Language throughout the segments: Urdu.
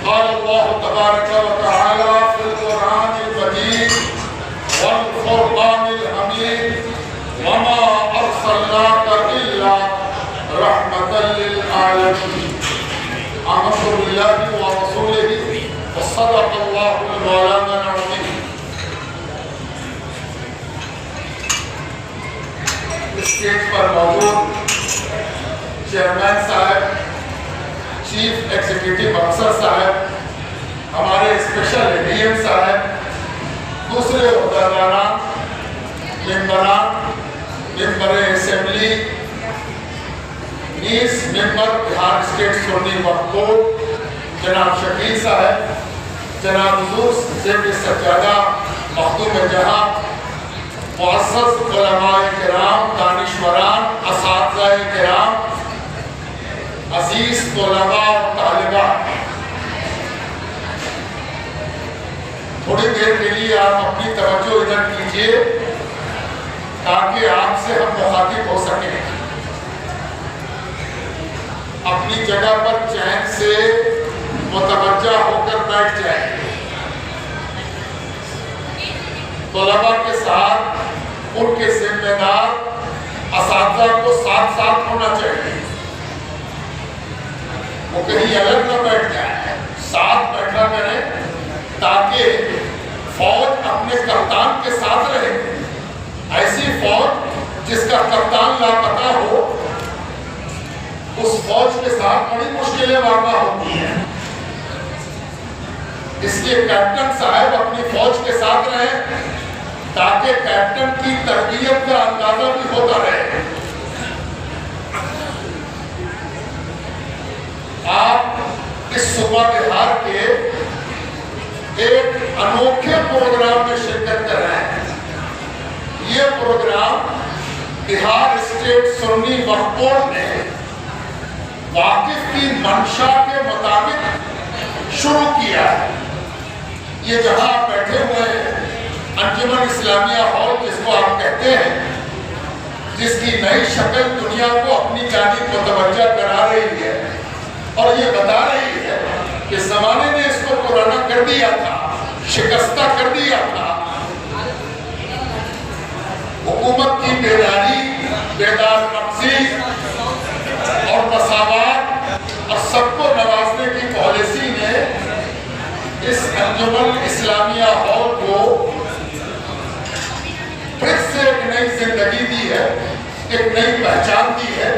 قال الله تبارك وتعالى في القرآن المجيد والفرقان الحميد وما أرسلناك إلا رحمة للعالمين آمنت بالله ورسوله وصدق الله مولانا العظيم. اسٹیج پر موجود چیئرمین صاحب، چیف ایگزیکٹو افسر صاحب، ہمارے اسپیشل ڈی ایم صاحب، دوسرے عہدیداران، ممبران، ممبر اسمبلی، نیز ممبر بہار اسٹیٹ سنی وقف بورڈ، جناب شکیل صاحب، جناب حضور زیب سجادہ مخدوم جہاں، معزز علماء کرام، دانشوران، اساتذہ کرام، عزیز طلباء اور طالبات، تھوڑی دیر کے لیے آپ اپنی توجہ ادھر کیجئے تاکہ آپ سے ہم مخاطب ہو سکیں. اپنی جگہ پر چین سے متوجہ ہو کر بیٹھ جائیں. طلباء کے ساتھ ان کے ذمہ دار اساتذہ کو ساتھ ساتھ ہونا چاہیے. وہ کہیں الگ نہ بیٹھ جائیں، ساتھ بیٹھا کریں تاکہ فوج اپنے کپتان کے ساتھ رہے. ایسی فوج جس کا کپتان لاپتہ ہو، اس فوج کے ساتھ بڑی مشکلیں واقع ہوتی ہیں. اس لیے کیپٹن صاحب اپنی فوج کے ساتھ رہیں تاکہ کیپٹن کی تربیت کا اندازہ بھی ہوتا رہے. آپ اس صوبہ بہار کے ایک انوکھے پروگرام میں شرکت کر رہے ہیں. یہ پروگرام بہار اسٹیٹ سنی وقف بورڈ نے واقف کی منشا کے مطابق شروع کیا ہے. یہ جہاں آپ بیٹھے ہوئے ہیں، انجمن اسلامیہ ہال جس کو آپ کہتے ہیں، جس کی نئی شکل دنیا کو اپنی جانب متوجہ کرا رہی ہے اور یہ بتا رہی ہے کہ زمانے نے اس کو پرانا کر دیا تھا، شکستہ کر دیا تھا. حکومت کی بیداری، بیدار نفسی اور مساوات اور سب کو نوازنے کی پالیسی نے اس انجمن اسلامیہ ہال کو پھر سے ایک نئی زندگی دی ہے، ایک نئی پہچان دی ہے،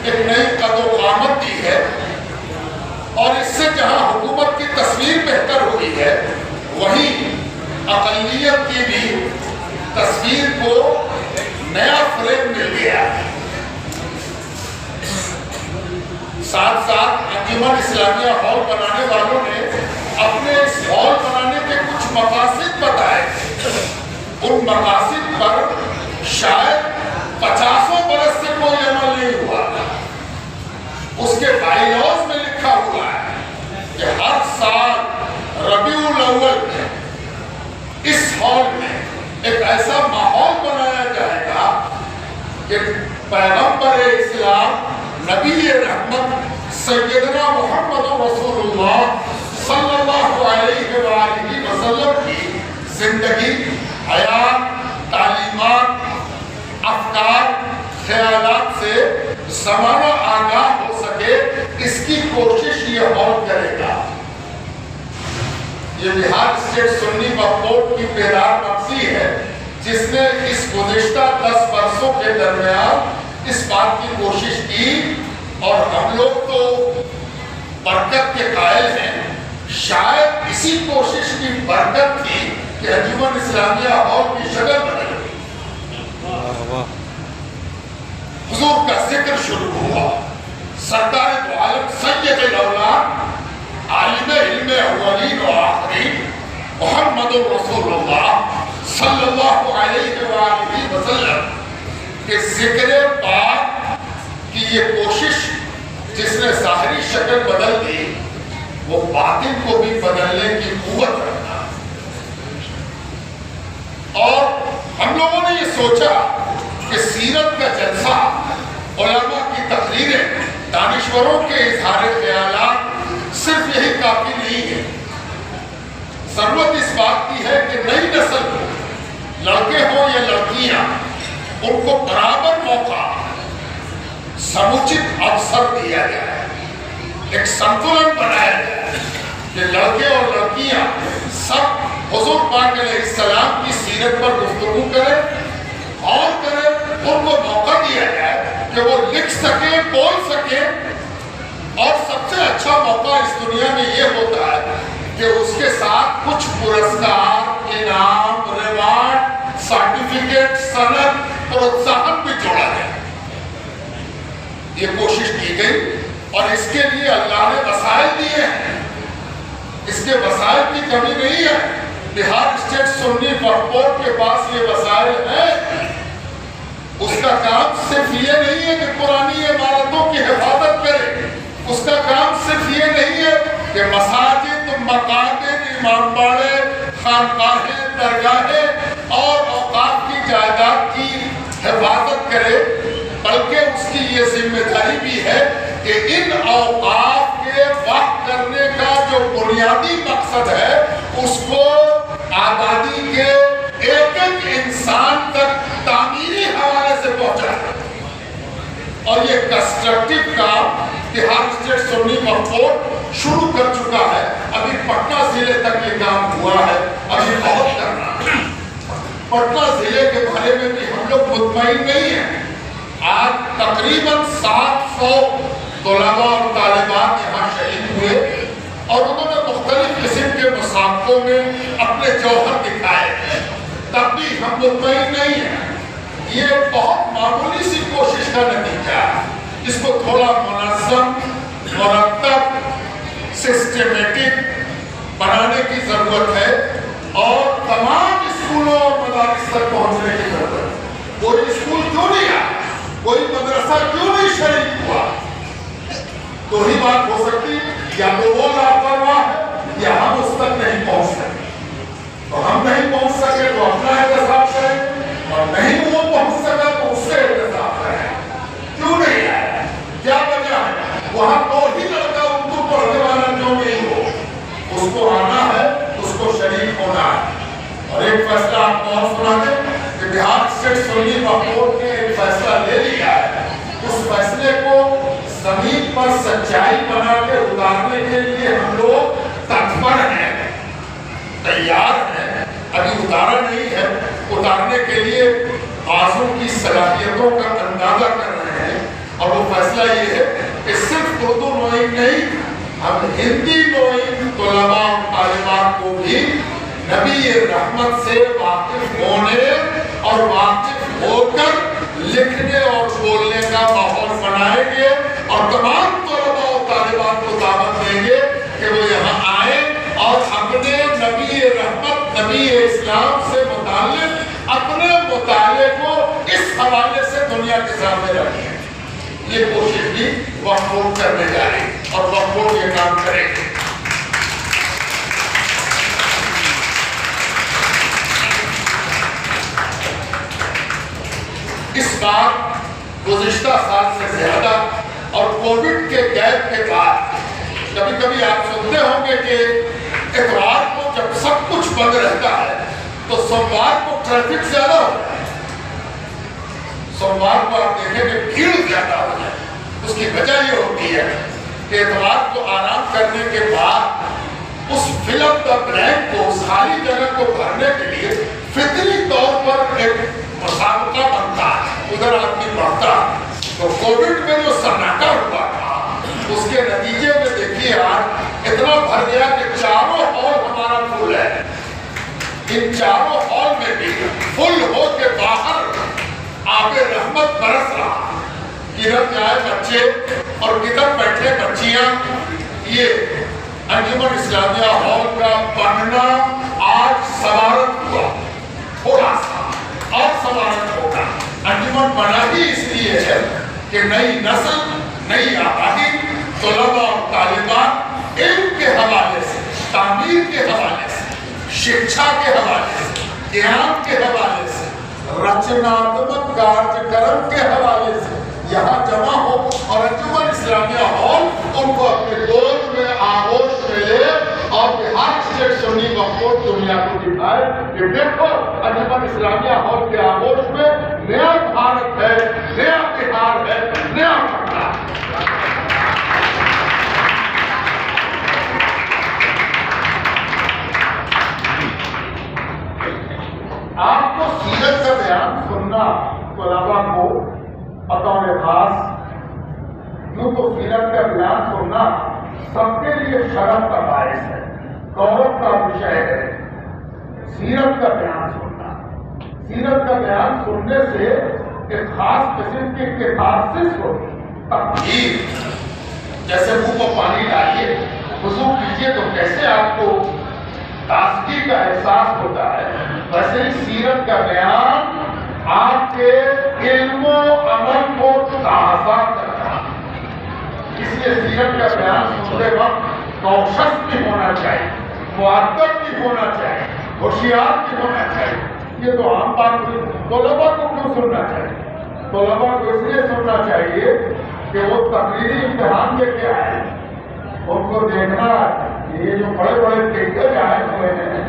ایک نئی قد و قامت دی ہے. اور اس سے جہاں حکومت کی تصویر بہتر ہوئی ہے، وہیں اقلیت کی بھی تصویر کو نیا فریم مل گیا. ساتھ ساتھ انجمن اسلامیہ ہال بنانے والوں نے اپنے اس ہال بنانے کے کچھ مقاصد بتائے. ان مقاصد پر شاید 50 برس سے کوئی عمل نہیں ہوا. اس کے بائی لاز میں لکھا ہوا ہے کہ ہر سال ربیع الاول میں اس ہال میں ایک ایسا ماحول بنایا جائے گا کہ پیغمبر اسلام نبی رحمت سیدنا محمد رسول اللہ صلی اللہ علیہ وآلہ وسلم کی زندگی، حیات، تعلیمات، افکار، خیالات سے زمانہ آگاہ ہو سکے، اس کی کوشش یہ ہال کرے گا. یہ بہار اسٹیٹ سنی وقف بورڈ کی بیدار نفسی ہے جس نے اس گزشتہ 10 برسوں کے درمیان اس بات کی کوشش کی، اور ہم لوگ تو برکت کے قائل ہیں. شاید اسی کوشش کی برکت تھی کہ انجمن اسلامیہ ہال کی شکل بدل گئی. حضور کا ذکر شروع ہوا. سرکار دو عالم سید الاولاد، عالم علم اولین و آخرین، محمد رسول اللہ صلی اللہ علیہ وآلہ وسلم کے ذکر پاک کی یہ کوشش جس نے ظاہری شکل بدل دی، وہ باطن کو بھی بدلنے کی قوت رکھتا. اور ہم لوگوں نے یہ سوچا کہ سیرت کا جلسہ، علماء کی تقریریں، دانشوروں کے اظہار خیالات صرف یہی کافی نہیں ہے. یا لڑکیاں ان کو برابر موقع سموچت اوسر دیا جائے، ایک سنتولن بنایا جائے کہ لڑکے اور لڑکیاں سب حضور پاک علیہ السلام کی سیرت پر گفتگو کریں اور کریں، ان کو موقع دیا جائے کہ وہ لکھ سکیں، بول سکیں۔ اور سب سے اچھا موقع اس دنیا میں یہ ہوتا ہے کہ اس کے ساتھ کچھ پرسکار، انعام، ریوارڈ، سرٹیفکیٹ، سند، پروتساہن بھی جوڑا جائے۔ یہ کوشش کی گئی اور اس کے لیے اللہ نے وسائل دیے ہیں، اس کے وسائل کی کمی نہیں ہے۔ بہار اسٹیٹ سنی وقف بورڈ کے پاس یہ وسائل ہیں۔ اس کا کام صرف یہ نہیں ہے کہ پرانی عمارتوں کی حفاظت کرے، اس کا کام صرف یہ نہیں ہے کہ مساجد، مقابر، امام باڑے، خانقاہیں، درگاہیں اور اوقاف کی جائیداد کی حفاظت کرے، بلکہ اس کی یہ ذمہ داری بھی ہے کہ ان اوقاف کے وقف کرنے کا جو بنیادی مقصد ہے اس کو آبادی کے ایک ایک انسان تک تعمیری حوالے سے پہنچائے۔ اور یہ کنسٹرکٹیو کام بہار اسٹیٹ سنی وقف بورڈ شروع کر چکا ہے۔ ابھی پٹنہ ضلع تک یہ کام ہوا ہے، ابھی بہت کرنا ہے۔ پٹنہ ضلع کے بارے میں بھی ہم لوگ مطمئن نہیں ہیں۔ آج تقریباً 700 طلباء اور طالبات یہاں شہید ہوئے اور انہوں نے مختلف قسم کے مسابقوں میں اپنے جوہر دکھائے، تب بھی ہم مطمئن نہیں ہیں۔ یہ بہت معمولی سی کوشش کا نتیجہ ہے، اس کو تھوڑا منظم، مرتب، سسٹمیٹک بنانے کی ضرورت ہے اور تمام اسکولوں اور مدارس تک پہنچنے کی ضرورت ہے۔ کوئی اسکول کیوں نہیں آیا، کوئی مدرسہ کیوں نہیں شریک ہوا؟ تو ہی بات ہو سکتی یا تو وہ لاپرواہ ہے یا ہم اس تک نہیں پہنچ سکے۔ تو ہم نہیں پہنچ سکے تو اپنا احتساب کریں، اور نہیں وہ پہنچ سکا تو اس سے احتساب کریں۔ کیوں نہیں آیا؟ کیا وجہ ہے؟ وہاں تو ہی لڑکا اردو پڑھنے والا کیوں نہیں ہو؟ اس کو آنا ہے، اس کو شریک ہونا ہے۔ اور ایک فیصلہ آپ کو اور سنا دیں کہ بہار اسٹیٹ سنی وقف بورڈ نے ایک فیصلہ لے لیا ہے۔ اس فیصلے کو زمین پر سچائی بنا کے اتارنے کے لیے ہم لوگ تتپر ہیں، تیار ہیں۔ ابھی اتارا نہیں ہے، اتارنے کے لیے بازوں کی صلاحیتوں کا اندازہ کر رہے ہیں۔ اور وہ فیصلہ یہ ہے کہ صرف اردو نوئنگ نہیں، ہم ہندی نوئنگ طلباء اور طالبات کو بھی نبی رحمت سے واقف ہونے اور واقف ہو کر لکھنے اور بولنے کا ماحول بنائیں گے، اور تمام طلباء اور طالبات کو دعوت دیں گے کہ وہ یہاں آئیں اور اپنے نبی رحمت، نبی اسلام سے متعلق اپنے مطالعے کو اس حوالے سے دنیا کے سامنے رکھیں۔ یہ کوشش بھی وقف بورڈ کرنے جا رہی ہے اور وقف بورڈ یہ کام کرے گی۔ اس بار گزشتہ سال سے زیادہ اور کووڈ کے گیپ کے بعد کبھی کبھی آپ سنتے ہوں گے کہ اتوار کو جب سب کچھ بند رہتا ہے تو سوموار کو ٹریفک زیادہ ہوتا ہے۔ سوموار کو آپ دیکھیں کہ بھیڑ زیادہ ہو جائے۔ اس کی وجہ یہ ہوتی ہے کہ اتوار کو آرام کرنے کے بعد اس فل اپ دا بلینک کو، اس خالی جگہ کو بھرنے کے لیے فطری طور پر ایک مسابقہ بنتا ہے، ادھر آدمی بڑھتا ہے۔ تو کووڈ میں جو سناٹا ہوا تھا اس کے نتیجے میں دیکھیے آج اتنا بھر گیا کہ چاروں ہال ہمارا فل ہے۔ ان چاروں ہال میں بھی فل ہو کے باہر آب رحمت برس رہا، کدھر جائے بچے اور کدھر بیٹھے بچیاں۔ یہ انجمن اسلامیہ ہال کا بننا آج سوارت ہوا، تھوڑا سا اور سوارت ہوگا۔ انجمن بنا ہی اس لیے ہے کہ نئی نسل، نئی آبادی، طلباء اور طالبات علم کے حوالے سے، تعمیر کے حوالے سے، شکشا کے حوالے سے، گیان کے حوالے سے، رچناتمک کارج کرم کے حوالے سے یہاں جمع ہو اور انجمن اسلامیہ ہال ان کو اپنے گود میں آغوش میں لے اور بہار اسٹیٹ سنی امت کو دنیا کو دکھائے کہ دیکھو انجمن اسلامیہ ہال کے آغوش میں نیا بھارت ہے، نیا بہار ہے، نیا پٹنہ ہے۔ آپ کو سیرت کا بیان سننا طلباء کو بطور خاص یوں تو سیرت کا بیان سننا سب کے لیے شرف کا باعث ہے، گورو کا وشے ہے۔ سیرت کا بیان سننا، سیرت کا بیان سننے سے ایک خاص قسم کی کیتھارسس ہوتی، تطہیر۔ جیسے منہ کو پانی ڈالیے، وضو کیجیے تو کیسے آپ کو تازگی کا احساس ہوتا ہے، ویسے ہی سیرت کا بیان آپ کے علم و عمل کو تازہ کرتا ہے۔ اس لیے سیرت کا بیان سنتے وقت کوشش بھی ہونا چاہیے، مؤدب بھی ہونا چاہیے، ہوشیار بھی ہونا چاہیے۔ یہ تو عام بات ہوئی۔ طلباء کو کیوں سننا چاہیے؟ طلباء کو اس لیے سننا چاہیے کہ وہ تقریری امتحان دے کے آئے، ان کو دیکھنا یہ جو بڑے بڑے ٹکٹ آئے ہوئے ہیں،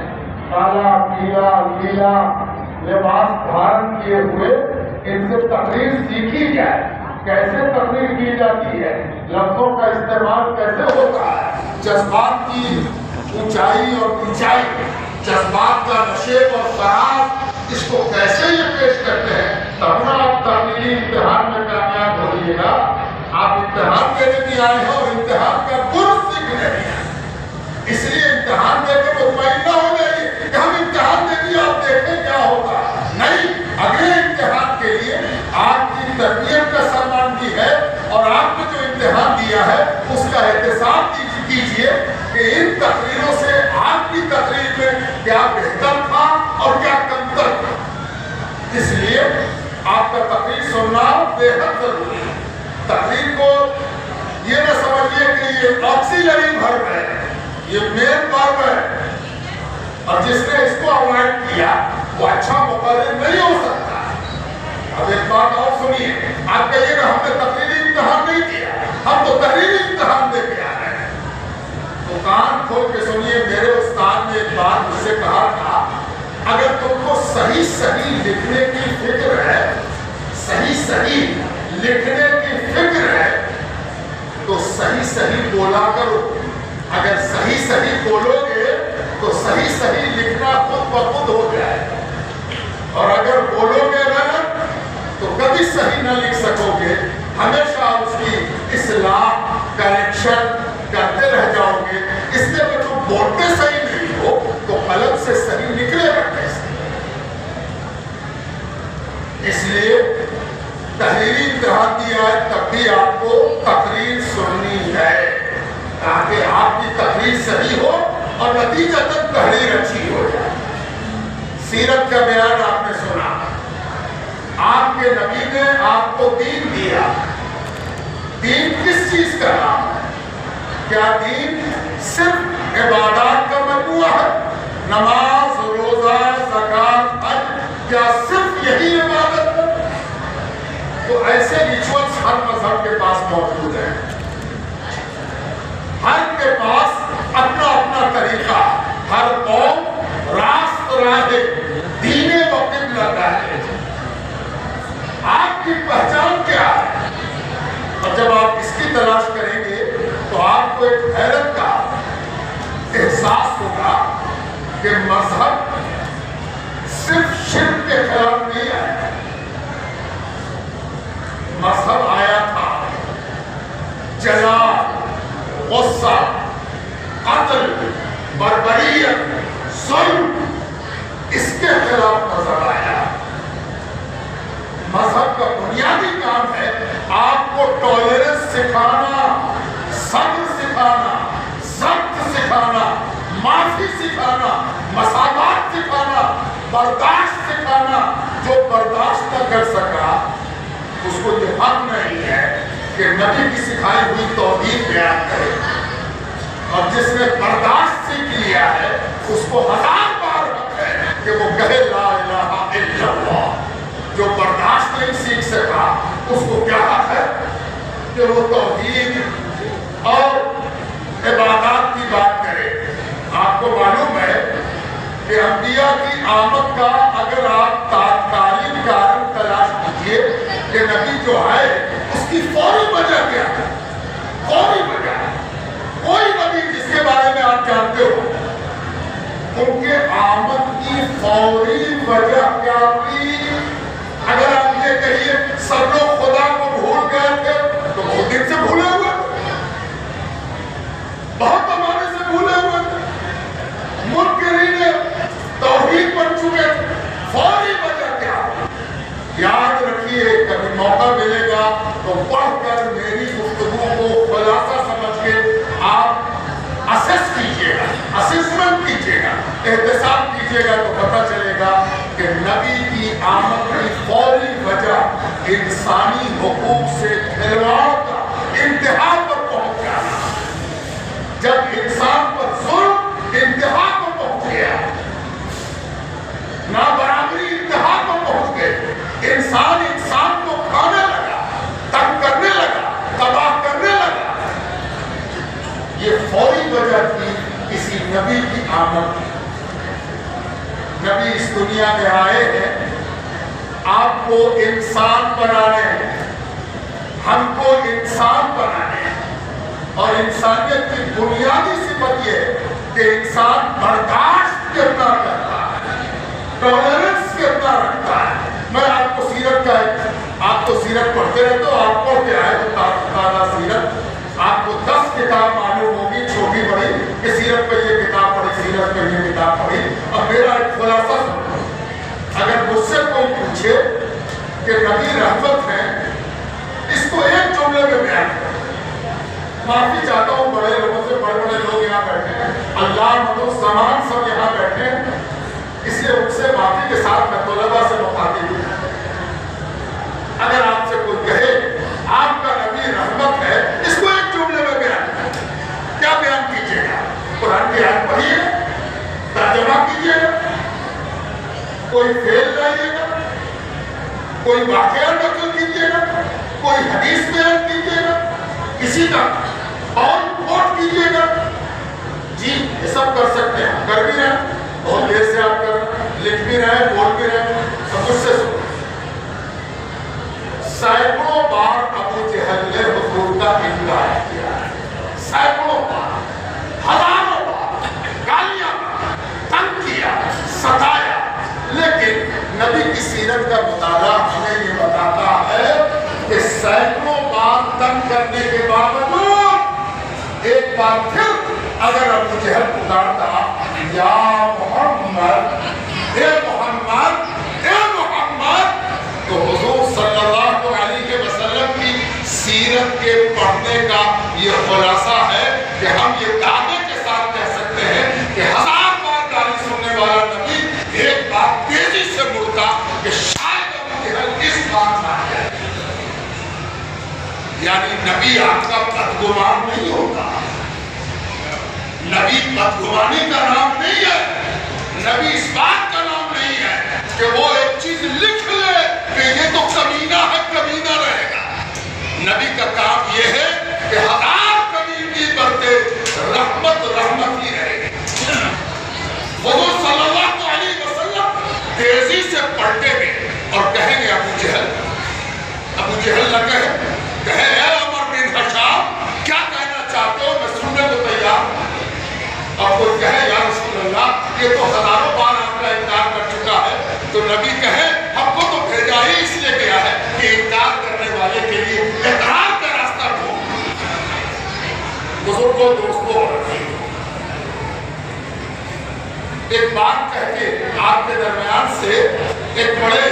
کالا پیلا نیلا لباس دھارن کیے ہوئے، ان سے تقریر سیکھی جائے، کیسے تقریر کی جاتی ہے، لفظوں کا استعمال کیسے ہوتا ہے، جذبات کی اونچائی اور نیچائی، جذبات کا نشیب اور فراز، اس کو کیسے یہ پیش کرتے ہیں، تب نہ آپ تقریری امتحان میں کامیاب ہوئیے گا۔ آپ امتحان دینے بھی آئے ہیں اور امتحان کا درست سیکھنے بھی آئے، اس لیے امتحان دے کے مطمئن نہ ہو جائیے کہ ہم امتحان دے دیا آپ دیکھیں کیا ہوگا، نہیں، اگلے امتحان کے لیے آپ کی تربیت کا سامان بھی ہے اور آپ نے جو امتحان دیا ہے اس کا احتساب کیجیے کہ ان تقریروں سے آپ کی تقریر میں کیا بہتر تھا اور کیا کمتر تھا۔ اس لیے آپ کا تقریر سننا بے حد ضروری ہے۔ تقریر کو یہ نہ سمجھیے کہ یہ آکسیلری ورب ہے، یہ مین ورب ہے، اور جس نے اس کو اوائڈ کیا وہ اچھا مقرر نہیں ہو سکتا۔ اب ایک بات اور سنیے، آپ کہیے کہ ہم نے تقریری امتحان نہیں دیا، ہم تو تحریری امتحان دے کے آ رہے ہیں، تو کان کھول کے سنیے۔ میرے استاد نے ایک بار مجھ سے کہا تھا، اگر تم کو صحیح صحیح لکھنے کی فکر ہے، صحیح صحیح لکھنے کی فکر ہے تو صحیح صحیح بولا کرو۔ اگر صحیح صحیح بولو گے تو صحیح صحیح لکھنا خود بخود ہو جائے، اور اگر بولو گے غلط تو کبھی صحیح نہ لکھ سکو گے، ہمیشہ اس کی اصلاح کریکشن کرتے رہ جاؤ گے۔ اس لیے اگر تم بولتے صحیح نہیں ہو تو قلم سے صحیح نکلے گا کیسے؟ اس لیے تحریری امتحان دیا ہے تب بھی آپ کو تقریر سننی ہے تاکہ آپ کی تقریر صحیح ہو اور نتیجتاً تحریر اچھی ہو جائے۔ سیرت کا بیان آپ نے سنا، آپ کے نبی نے آپ کو دین دیا۔ دین کس چیز کا نام ہے؟ کیا دین صرف عبادات کا مجموعہ ہے؟ نماز، روزہ، زکوٰۃ، حج، کیا صرف یہی عبادت ہے؟ تو ایسے ریچولز ہر مذہب کے پاس موجود ہیں، ہر کے پاس اپنا اپنا طریقہ، ہر قوم راست راہ دین و قبلہ کا ہے۔ آپ کی پہچان کیا ہے؟ اور جب آپ اس کی تلاش کریں گے تو آپ کو ایک حیرت کا احساس ہوگا کہ مذہب صرف شرک کے خلاف نہیں آیا، مذہب آیا تھا جلال، غصہ، قتل، بربریت، ظلم، اس کے خلاف مذہب آیا۔ مذہب کا بنیادی کام ہے آپ کو ٹالرنس سکھانا، صبر سکھانا، ضبط سکھانا، معافی سکھانا، مساوات سکھانا، برداشت سکھانا۔ جو برداشت نہ کر سکا اس کو یہ حق نہیں ہے کہ نبی کی سکھائی ہوئی توحید بیان کرے، اور جس نے برداشت سیکھ لیا ہے اس کو 1000 بار حق ہے کہ وہ کہے لا الہ الا اللہ۔ جو برداشت نہیں سیکھ سکا اس کو کیا حق ہے کہ وہ توحید اور عبادات کی بات کرے۔ آپ کو معلوم ہے کہ انبیاء کی آمد کا اگر آپ تاتکالیک کارن تلاش کیجئے کہ نبی جو ہے اس کی فوری وجہ کیا ہے، فوری وجہ کوئی نبی جس کے بارے میں آپ جانتے ہو ان کے آمد کی فوری وجہ کیا تھی؟ اگر آپ یہ کہیے سب لوگ خدا کو بھول گئے تھے تو بہت دن سے بھولے ہوئے تھے، بہت زمانے سے بھولے ہوئے تھے، منکرین توحید بن چکے تھے، فوری وجہ کیا؟ یاد رکھیے کبھی موقع ملے گا تو پڑھ کر میری گفتگو کو خلاصہ سمجھ کے آپ اسیس کیجئے گا، اسیسمنٹ کیجئے گا، احتساب کیجئے گا تو پتہ چلے گا کہ نبی کی آمد کی فوری وجہ انسانی حقوق سے کھلواڑ کا انتہا پر پہنچ جانا۔ جب انسان پر ظلم انتہا پر پہنچ گیا، نابرابری انتہا پر پہنچ گئے، انسان کو کھانے لگا، تنگ کرنے لگا، تباہ کرنے لگا، یہ فوری وجہ تھی کسی نبی کی آمد کی۔ نبی اس دنیا میں آئے ہیں آپ کو انسان بنانے، ہم کو انسان بنانے، اور انسانیت کی بنیادی صفت یہ ہے کہ انسان برداشت کتنا کرتا ہے، ٹالرنس کتنا رکھتا ہے۔ میں آپ کو سیرت کا آپ تو سیرت پڑھتے رہتے ہو، آپ پڑھتے آئے تو تازہ سیرت آپ کو 10 کتاب معلوم ہوگی چھوٹی بڑی کہ سیرت پہ یہ کتاب پڑھی، سیرت پہ یہ کتاب پڑھی۔ اب میرا ایک خلاصہ سنو، اگر مجھ سے کوئی پوچھے کہ نبی رحمت ہے، اس کو ایک جملے میں بیان کریں۔ معافی چاہتا ہوں بڑے لوگوں سے، بڑے بڑے لوگ یہاں بیٹھے ہیں، اللہ مدو زمان سب یہاں بیٹھے ہیں، اس لیے ان سے معافی کے ساتھ میں طلباء سے مخاطب ہوں۔ اگر آپ سے کوئی کہے آپ کا نبی رحمت ہے، اس کو ایک جملے میں بیان کریں، کیا بیان کیجئے گا؟ قرآن کی آیت پڑھیے، ترجمہ کیجئے گا، کوئی فعل لائیے گا، کوئی واقعہ نقل کیجئے گا، کوئی حدیث بیان کیجئے گا، کسی کا اور کوٹ کیجئے گا؟ جی یہ سب کر سکتے ہیں، کر بھی رہے ہیں، بہت دیر سے آپ کر لکھ بھی رہے ہیں، بول بھی رہے ہیں، سب کچھ سے سنو۔ سینکڑوں بار ابو جہل نے حضور کا انکار کیا ہے، سینکڑوں بار، ہزاروں بار، گالیاں تنگ کیا، ستایا، لیکن نبی کی سیرت کا مطالعہ ہمیں یہ بتاتا ہے کہ سینکڑوں بار تنگ کرنے کے باوجود ایک بار پھر اگر ابو جہل پکارتا یا محمد، اے محمد، اے محمد، تو حضور صلی اللہ علیہ وسلم کی سیرت کے پڑھنے کا یہ خلاصہ ہے کہ ہم یہ دعوے کے ساتھ کہہ سکتے ہیں کہ 1000 بار گالی سننے والا نبی ایک بار تیزی سے مڑتا کہ شاید ابو جہل اس بات نہ جائے۔ یعنی نبی آپ کا بدگمان نہیں ہوتا، نبی بدگمانی کا نام نہیں ہے، نبی اس بات کا نام نہیں ہے کہ وہ ایک چیز لکھ لے کہ یہ تو کمینہ ہے، کمینہ رہے گا۔ نبی کا کام یہ ہے کہ 1000 کمینگی برتے رحمت رحمت ہی رہے گی۔ حضور صلی اللہ علیہ وسلم تیزی سے پلٹیں گے اور کہیں گے ابو جہل نہ کہے اے عمر بن ہشام کیا کہنا چاہتے ہو، میں سننے کو تیار ہوں۔ اور کوئی کہے یا رسول اللہ یہ تو ہزاروں بار آپ کا انکار کر چکا ہے، تو نبی کہے ہم کو تو بھیجا ہی اس لیے گیا ہے کہ انکار کرنے والے کے لیے اقرار کا راستہ ڈھونڈ۔ بزرگوں دوستوں ایک بات کہہ کے آپ کے درمیان سے ایک بڑے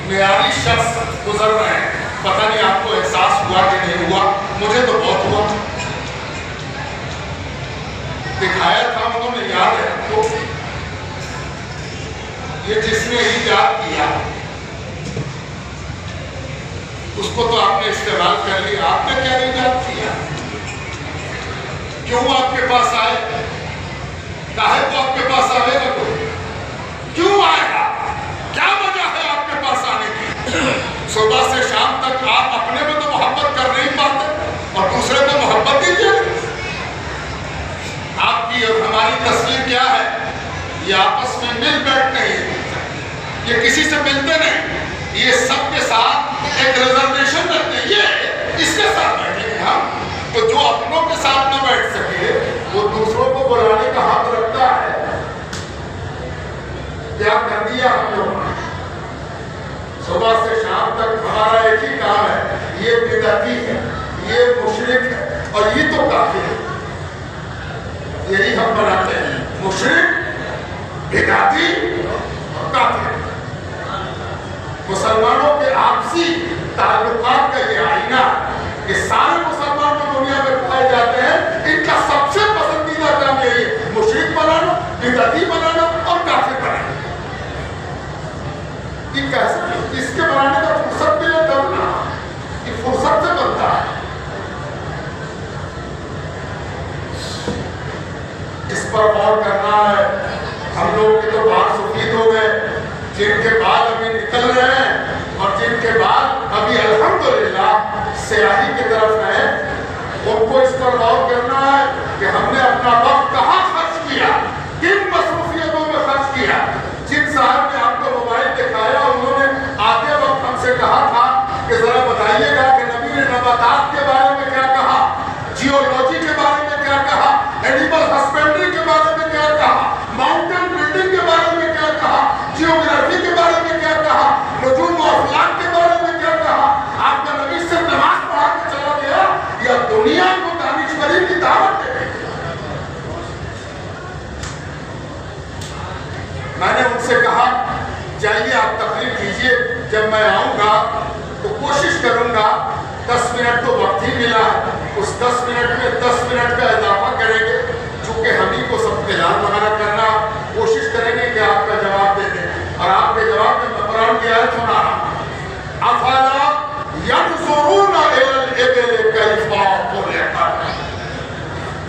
معیاری شخص گزر رہے ہیں، پتہ نہیں آپ کو احساس ہوا کہ نہیں ہوا، مجھے تو بہت ہوا۔ دکھایا تھا انہوں نے، یاد ہے آپ کو، یہ جس نے ایجاد کیا اس کو تو آپ نے استعمال کر لیا، آپ نے کیا ایجاد کیا؟ کیوں آپ کے پاس آئے؟ کاہے کو آپ کے پاس آئے گا؟ کوئی کیوں آئے گا؟ کیا وجہ ہے آپ کے پاس آنے کی؟ صبح سے شام تک آپ اپنے میں تو محبت کر نہیں پاتے اور دوسرے میں محبت دیجیے۔ آپ کی اور ہماری تصویر کیا ہے؟ یہ آپس میں مل بیٹھ نہیں، یہ کسی سے ملتے نہیں، یہ سب کے ساتھ ایک ریزرویشن رکھتے ہیں، یہ اس کے ساتھ بیٹھیں گے ہم۔ تو جو اپنوں کے ساتھ نہ بیٹھ سکے وہ دوسروں کو بلانے کا حق رکھتا ہے۔ کیا کر دیا ہم لوگوں نے؟ صبح سے شام تک ہمارا ایک ہی کام ہے، یہ بدعتی ہے، یہ مشرک ہے اور یہ تو کافر ہے۔ یہی ہم بناتے ہیں، مشرک، بدعتی اور کافر۔ مسلمانوں کے آپسی تعلقات کا یہ آئینہ کہ سارے مسلمان جو دنیا میں پائے جاتے ہیں، ان کا سب سے پسندیدہ کام یہی ہے، مشرک بنانا، بدعتی بنانا اور کافر بنانا۔ یہ کیسے؟ اس کے بنانے کا فرصت بھی نہیں کرنا، یہ فرصت سے بنتا ہے۔ اس پر غور کرنا ہے۔ ہم لوگ کے تو بال سفید ہو گئے، جن کے بال ابھی نکل رہے ہیں اور جن کے بال ابھی الحمدللہ سیاہی کی طرف ہیں، ان کو اس پر غور کرنا ہے کہ ہم نے اپنا وقت کہاں خرچ کیا، کن مصروفیتوں میں خرچ کیا۔ جن صاحب نے آپ کو موبائل دکھایا، انہوں نے آتے وقت ہم سے کہا تھا کہ ذرا بتائیے گا کہ نبی نے نباتات کے بارے میں کیا کہا، جیولوجی کے بارے میں کیا کہا، اینیمل ہسبینڈری کے بارے میں کیا کہا، ماؤنٹین بلڈنگ کے بارے میں کیا کہا، جیوگرافی کے بارے میں کیا کہا، نجوم و افلاک کے بارے میں کیا کہا۔ آپ کا نبی صرف نماز پڑھا کے چلا گیا یا دنیا کو دانشوری کی دعوت دے گئی؟ میں نے ان سے کہا جائیے آپ تقریر کیجئے، جب میں آؤں گا تو کوشش کروں گا 10 منٹ تو وقت ہی ملا ہے، اس 10 منٹ میں 10 منٹ کا اضافہ کریں گے، چونکہ ہم ہی کو سب اعلان وغیرہ کرنا، کوشش کریں گے کہ آپ کا جواب دے دیں۔ اور آپ کے جواب میں قرآن کی آیت سنا رہا ہوں، افلا ينظرون الى الابل كيف خلقت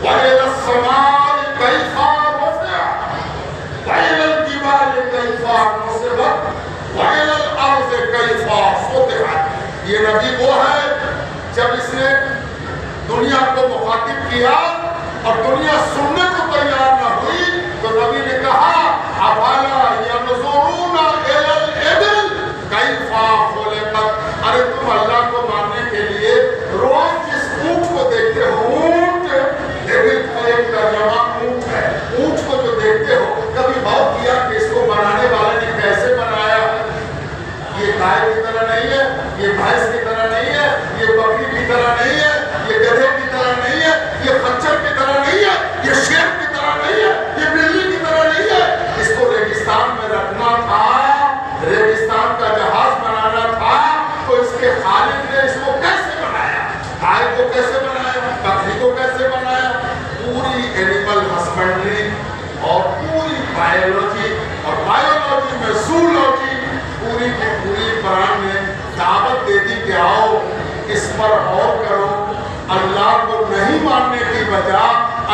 والى السماء كيف رفعت والى الجبال كيف نصبت والى الارض كيف سطحت۔ یہ نبی وہ ہے جب اس نے دنیا کو مخاطب کیا اور دنیا سننے کو تیار نہ ہوئی تو نبی نے کہا افلا ينظرون الى الابل كيف خلقت۔ ارے تم اللہ کو ماننے کے لیے روز جس اونٹ کو دیکھتے ہو، اونٹ ایبل کا ایک ترجمہ اونٹ ہے، اونٹ کو جو دیکھتے ہو کبھی غور کیا کہ اس کو بنانے والے نے کیسے بنایا؟ یہ گائے کی طرح نہیں ہے، یہ بھینس کی طرح نہیں ہے، یہ بکری کی طرح نہیں ہے، یہ گدھے کی طرح نہیں ہے، یہ خچر کی طرح نہیں ہے، یہ شیر کی طرح نہیں ہے، یہ بلی کی طرح نہیں ہے۔ اس کو ریگستان میں رکھنا تھا، ریگستان کا جہاز بنانا تھا، تو اس کے خالق نے اس کو کیسے بنایا؟ گائے کو کیسے بنایا؟ بکری کو کیسے بنایا؟ پوری اینیمل ہسبینڈری اور پوری بایولوجی اور بایولوجی میں زولوجی پوری کی پوری قرآن نے دعوت دے دی کہ آؤ اس پر غور کرو، اللہ کو نہیں ماننے کی بجا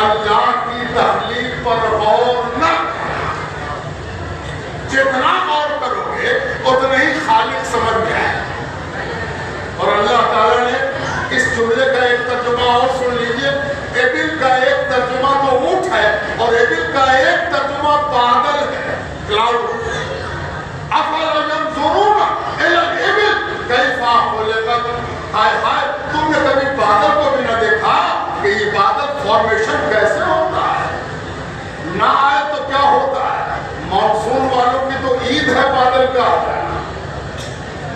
اللہ کی تخلیق پر غور نہ کرو۔ جتنا غور کرو گے اتنا ہی خالق سمجھ میں آئے۔ اور اللہ تعالیٰ نے اس جملے کا ایک ترجمہ اور سن لیجئے، ایبل کا ایک ترجمہ تو اونٹ ہے اور ایبل کا ایک ترجمہ بادل ہے، کلاؤڈ۔ افلا ينظرون الى الابل كيف خلقت۔ ہائے ہائے، تم نے کبھی بادل کو بھی نہ دیکھا کہ یہ بادل فارمیشن کیسے ہوتا ہے؟ نہ آئے تو کیا ہوتا ہے؟ مانسون والوں کی تو عید ہے بادل کا،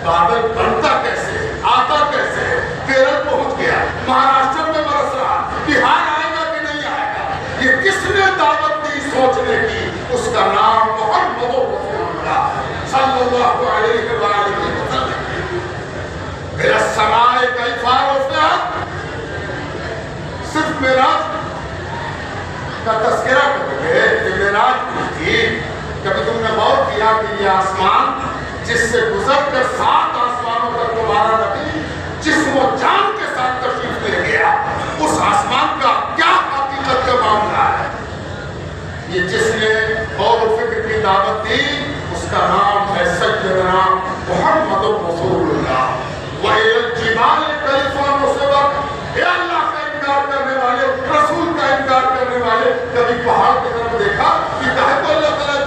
بادل بنتا کیسے، آتا کیسے؟ کیرل پہنچ گیا، مہاراشٹر میں برس رہا، بہار آئے گا کہ نہیں آئے گا؟ یہ کس نے دعوت دی سوچنے کی؟ اس کا نام محمد رسول اللہ صلی اللہ علیہ وآلہ وسلم۔ الى السماء كيف رفعت، صرف معراج کا تذکرہ کرو گے کہ معراج تھی۔ کبھی تم نے غور کیا کہ یہ آسمان جس سے گزر کر 7 آسمانوں تک تمہارا نبی جسم و جان کے ساتھ تشریف لے گیا، اس آسمان کا کیا حقیقت کا معاملہ ہے؟ یہ جس نے غور و فکر کی دعوت دی اس کا نام ہے سیدنا محمد رسول اللہ۔ وَإِلَى الْجِبَالِ كَيْفَ نُصِبَتْ۔ اے اللہ کا انکار کرنے والے، رسول کا انکار کرنے والے، کبھی پہاڑ کی طرف دیکھا کہ کہے تو اللہ تعالیٰ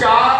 4